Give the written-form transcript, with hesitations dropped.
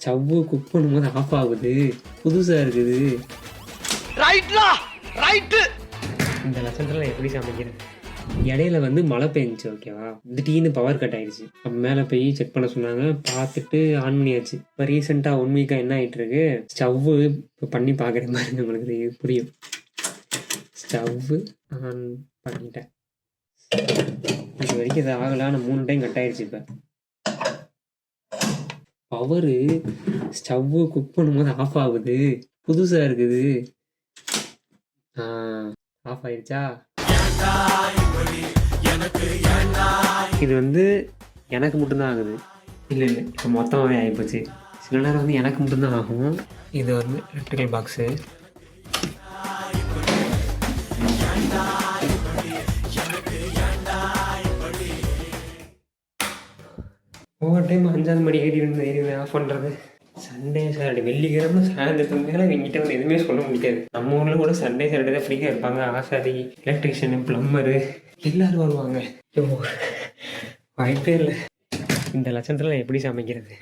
Stove cook பண்ணும்போது of ஆகுது, புதுசாக இருக்குது. இந்த லட்சத்தில் நான் எப்படி சமைக்கிறேன்? இடையில வந்து மழை பெஞ்சிச்சு, ஓகேவா? திடீர்னு பவர் கட் ஆயிடுச்சு. அப்போ மேலே போய் செக் பண்ண சொன்னாங்க, பார்த்துட்டு ஆன் பண்ணியாச்சு. இப்போ ரீசெண்டாக 1 வீக்காக என்ன ஆகிட்டு இருக்கு, ஸ்டவ்வு இப்போ பண்ணி பார்க்குற மாதிரி நம்மளுக்கு புரியும். ஸ்டவ்வு ஆன் பண்ணிட்டேன். இது வரைக்கும் இது ஆகலை, ஆனால் 3 டைம் கட் ஆயிடுச்சு. இப்போ பவரு ஸ்டவ்வு குக் பண்ணும்போது ஆஃப் ஆகுது, புதுசாக இருக்குது. ஆஃப் ஆயிடுச்சா? இது வந்து எனக்கு மட்டும்தான் ஆகுது. இல்லை இப்போ மொத்தமாகவே ஆகிப்போச்சு. சில நேரம் வந்து எனக்கு மட்டும்தான் ஆகும். இது வந்து எலக்ட்ரிக்கல் பாக்ஸு. ஒவ்வொரு டைம் 5ஆவது மணி ஏறி ஆஃப் பண்ணுறது. சண்டே சாட்டர்டே வெள்ளிக்கிழமை சாயந்தரத்துக்கு மேலே எங்கிட்ட வந்து எதுவுமே சொல்ல முடியாது. நம்ம ஊரில் கூட சண்டே சாட்டர்டே தான் ஃப்ரீயாக இருப்பாங்க. ஆசாரி, எலக்ட்ரிஷியனு, ப்ளம்பரு எல்லோரும் வருவாங்க. வாய்ப்பே இல்லை. இந்த லட்சத்தில் நான் எப்படி சமைக்கிறது?